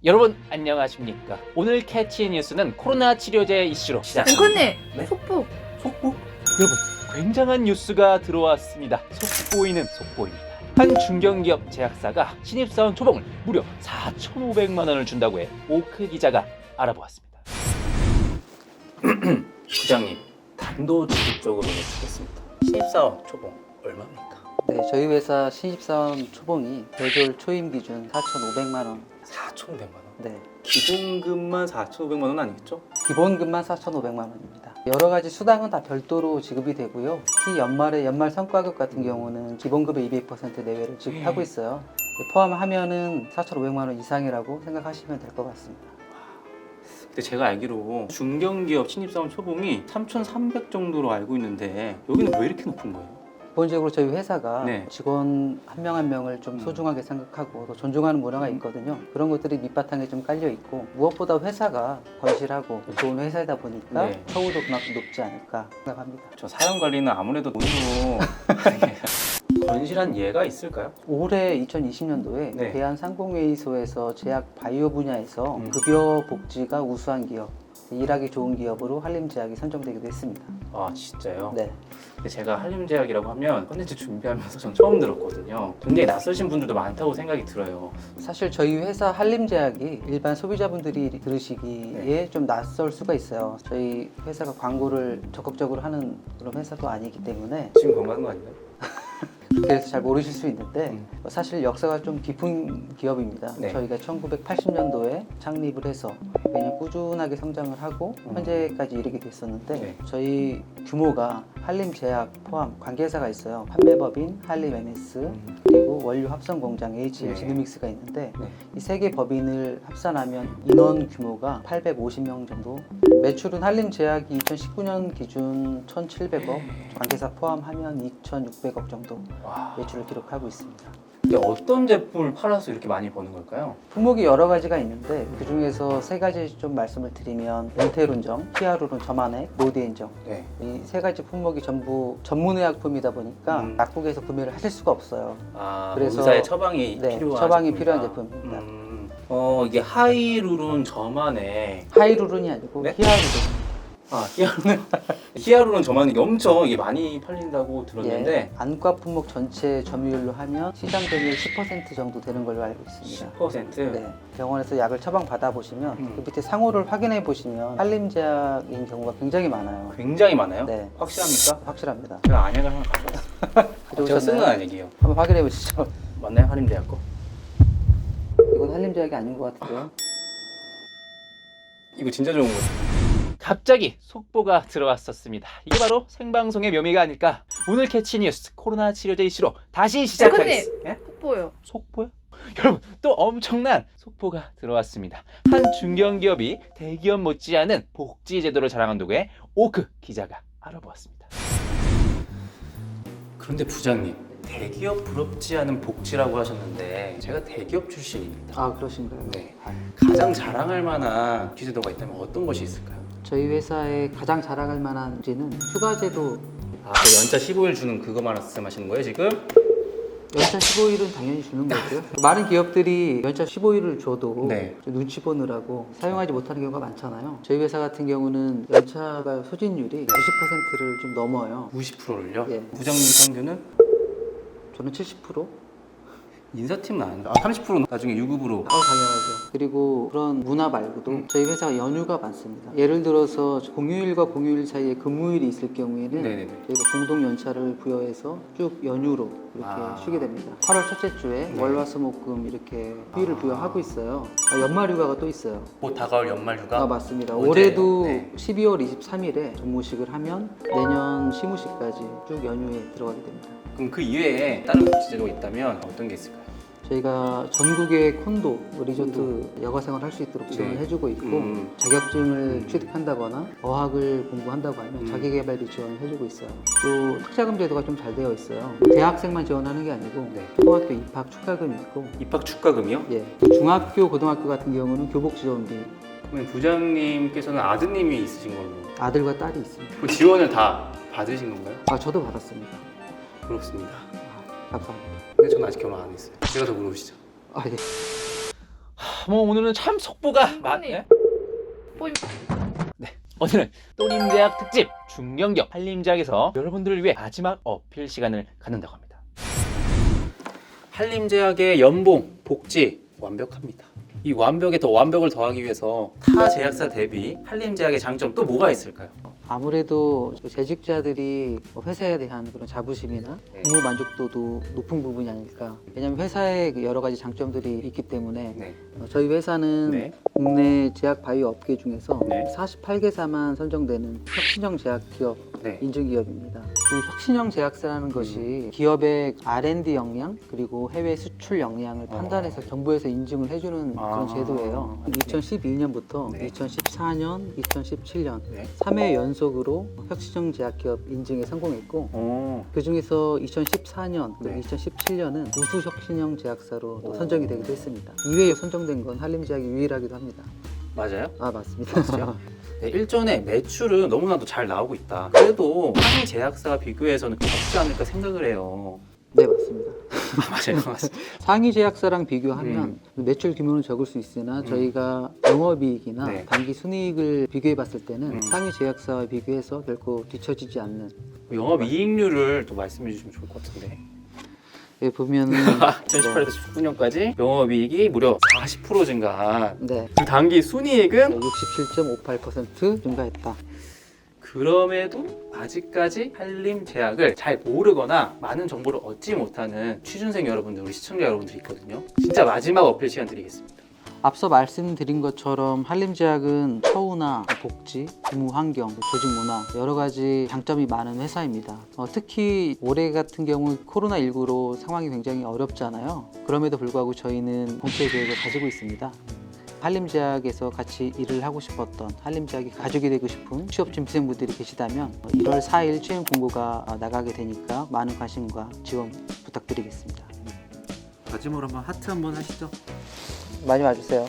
여러분 안녕하십니까. 오늘 캐치 뉴스는 코로나 치료제 이슈로 시작합니다. 앵커님, 네. 속보. 속보? 여러분 굉장한 뉴스가 들어왔습니다. 속보이는 속보입니다. 한 중견기업 제약사가 신입사원 초봉을 무려 4,500만 원을 준다고 해 오크 기자가 알아보았습니다. 부장님, 단도직입적으로 여쭙겠습니다. 신입사원 초봉 얼마입니까? 네, 저희 회사 신입사원 초봉이 배졸 초임 기준 4,500만 원. 4,500만 원? 네, 기본급만 4,500만 원 아니겠죠? 기본급만 4,500만 원입니다. 여러 가지 수당은 다 별도로 지급이 되고요. 특히 연말에 연말 성과급 같은 경우는 기본급의 200% 내외를 지급하고 있어요. 포함하면은 4,500만 원 이상이라고 생각하시면 될 것 같습니다. 근데 제가 알기로 중견기업 신입사원 초봉이 3,300 정도로 알고 있는데 여기는 왜 이렇게 높은 거예요? 기본적으로 저희 회사가 네. 직원 한 명 한 명을 좀 소중하게 생각하고 또 존중하는 문화가 있거든요. 그런 것들이 밑바탕에 좀 깔려 있고 무엇보다 회사가 건실하고 좋은 회사이다 보니까 네. 처우도 그만큼 높지 않을까 생각합니다. 저 사람 관리는 아무래도 돈으로 건실한 예가 있을까요? 올해 2020년도에 네. 대한상공회의소에서 제약 바이오 분야에서 급여 복지가 우수한 기업, 일하기 좋은 기업으로 한림제약이 선정되기도 했습니다. 아 진짜요? 네. 근데 제가 한림제약이라고 하면 컨텐츠 준비하면서 전 처음 들었거든요. 굉장히 낯설신 분들도 많다고 생각이 들어요. 사실 저희 회사 한림제약이 일반 소비자분들이 들으시기에 좀 낯설 수가 있어요. 저희 회사가 광고를 적극적으로 하는 그런 회사도 아니기 때문에 지금 건강한 거 아닌가요? 그래서 잘 모르실 수 있는데 사실 역사가 좀 깊은 기업입니다. 네. 저희가 1980년도에 창립을 해서 매년 꾸준하게 성장을 하고 현재까지 이르게 됐었는데 네. 저희 규모가 한림제약 포함 관계사가 있어요. 판매법인 한림MS 그리고 원료 합성 공장 HL 네. 지노믹스가 있는데 네. 이 세 개 법인을 합산하면 인원 규모가 850명 정도. 매출은 한림제약이 2019년 기준 1,700억, 관계사 포함하면 2,600억 정도 와. 매출을 기록하고 있습니다. 근데 어떤 제품을 팔아서 이렇게 많이 버는 걸까요? 품목이 여러 가지가 있는데 그 중에서 세 가지 좀 말씀을 드리면 몬테룬정, 히아루론 저만액, 노디엔정 네. 이 세 가지 품목이 전부 전문의약품이다 보니까 약국에서 구매를 하실 수가 없어요. 아, 그래서- 의사의 처방이 네, 필요한 처방이 제품이다. 필요한 제품입니다. 이게 하이루론 저만의 하이루론이 아니고 네? 히아루론. 히아루론 저만의 엄청 이게 많이 팔린다고 들었는데 예, 안과 품목 전체 점유율로 하면 시장 점유율 10% 정도 되는 걸로 알고 있습니다. 10%? 네, 병원에서 약을 처방 받아 보시면 그 밑에 상호를 확인해 보시면 한림제약인 경우가 굉장히 많아요. 굉장히 많아요? 네, 확실합니까? 확실합니다. 제가 안약을 하나 가져왔어요. 제가 쓰는 가져오셨나요? 안약이에요. 한번 확인해 보시죠. 맞나요? 한림대학 거? 이건 한림제약이 아닌 것 같은데요. 이거 진짜 좋은 거예요. 갑자기 속보가 들어왔었습니다. 이게 바로 생방송의 묘미가 아닐까. 오늘 캐치 뉴스 코로나 치료제 이슈로 다시 시작하겠습니다. 예? 속보요. 속보요? 여러분 또 엄청난 속보가 들어왔습니다. 한 중견기업이 대기업 못지않은 복지 제도를 자랑한다고 해 오크 기자가 알아보았습니다. 그런데 부장님, 대기업 부럽지 않은 복지라고 하셨는데 제가 대기업 출신입니다. 아, 그러신가요? 네. 가장 자랑할 만한 복지 제도가 있다면 어떤 것이 있을까요? 저희 회사의 가장 자랑할 만한 지는 휴가제도. 아, 그 연차 15일 주는 그거 말씀하시는 거예요 지금? 연차 15일은 당연히 주는 거고요. 많은 기업들이 연차 15일을 줘도 네. 좀 눈치 보느라고 사용하지 못하는 경우가 많잖아요. 저희 회사 같은 경우는 연차가 소진율이 90%를 좀 넘어요. 90%를요? 예. 부장님 평균은? 저는 70%? 인사팀은 아닌가? 30%는 나중에 유급으로. 당연하죠. 그리고 그런 문화 말고도 저희 회사가 연휴가 많습니다. 예를 들어서 공휴일과 공휴일 사이에 근무일이 있을 경우에는 네네네. 저희가 공동 연차를 부여해서 쭉 연휴로 이렇게 쉬게 됩니다. 8월 첫째 주에 네. 월화수목금 이렇게 휴일을 부여하고 있어요. 연말 휴가가 또 있어요. 곧 다가올 연말 휴가? 맞습니다. 언제예요? 올해도 네. 12월 23일에 전무식을 하면 내년 시무식까지 쭉 연휴에 들어가게 됩니다. 그럼 그 이외에 다른 복지 제도가 있다면 어떤 게 있을까요? 저희가 전국의 콘도, 리조트 여가 생활 할 수 있도록 지원을 네. 해주고 있고 자격증을 취득한다거나 어학을 공부한다고 하면 자기개발비 지원을 해주고 있어요. 또 특자금 제도가 좀 잘 되어 있어요. 대학생만 지원하는 게 아니고 네. 초등학교 입학 축가금이 있고 입학 축가금이요? 예, 중학교, 고등학교 같은 경우는 교복 지원비, 그러면 부장님께서는 아드님이 있으신 걸로 아들과 딸이 있습니다. 그 지원을 다 받으신 건가요? 아, 저도 받았습니다. 부럽습니다. 감사합니다. 근데 저는 아직 결혼 안 했어요. 제가 더 물어보시죠. 아, 예. 뭐 오늘은 참 속보가 많네. 네, 오늘은 또님제약 특집 중견기업 한림제약에서 여러분들을 위해 마지막 어필 시간을 갖는다고 합니다. 한림제약의 연봉, 복지 완벽합니다. 이 완벽에 더 완벽을 더하기 위해서 타 제약사 대비 한림제약의 장점 또 뭐가 있을까요? 아무래도 재직자들이 회사에 대한 그런 자부심이나 네. 근무 만족도도 높은 부분이 아닐까. 왜냐하면 회사에 여러 가지 장점들이 있기 때문에 네. 저희 회사는 네. 국내 제약 바이오 업계 중에서 네. 48개사만 선정되는 혁신형 제약 기업 네. 인증 기업입니다. 그 혁신형 제약사라는 것이 기업의 R&D 역량 그리고 해외 수출 역량을 판단해서 정부에서 인증을 해주는 그런 제도예요. 2012년부터 네. 2014년, 2017년 네. 3회 연속으로 혁신형 제약 기업 인증에 성공했고 그 중에서 2014년 그리고 네. 2017년은 우수 혁신형 제약사로 또 선정이 되기도 했습니다. 2회에 선정된 건 한림제약이 유일하기도 합니다. 맞아요? 아 맞습니다. 맞죠? 네, 일전에 매출은 너무나도 잘 나오고 있다. 그래도 상위 제약사와 비교해서는 적지 않을까 생각을 해요. 네 맞습니다. 맞아요, 맞습니다. 상위 제약사랑 비교하면 매출 규모는 적을 수 있으나 저희가 영업이익이나 네. 단기 순이익을 비교해 봤을 때는 음. 상위 제약사와 비교해서 결코 뒤처지지 않는. 영업이익률을 또 말씀해 주시면 좋을 것 같은데. 여기 보면은 2018에서 19년까지 영업이익이 무려 40% 증가한 네, 그 단기 순이익은 67.58% 증가했다. 그럼에도 아직까지 한림제약을 잘 모르거나 많은 정보를 얻지 못하는 취준생 여러분들, 우리 시청자 여러분들이 있거든요. 진짜 마지막 어필 시간 드리겠습니다. 앞서 말씀드린 것처럼 한림제약은 처우나 복지, 근무 환경, 조직 문화 여러 가지 장점이 많은 회사입니다. 특히 올해 같은 경우 코로나19로 상황이 굉장히 어렵잖아요. 그럼에도 불구하고 저희는 본체 계획을 가지고 있습니다. 한림제약에서 같이 일을 하고 싶었던 한림제약이 가족이 되고 싶은 취업 준비생분들이 계시다면 1월 4일 채용 공고가 나가게 되니까 많은 관심과 지원 부탁드리겠습니다. 마지막으로 한번 하트 한번 하시죠. 많이 와주세요.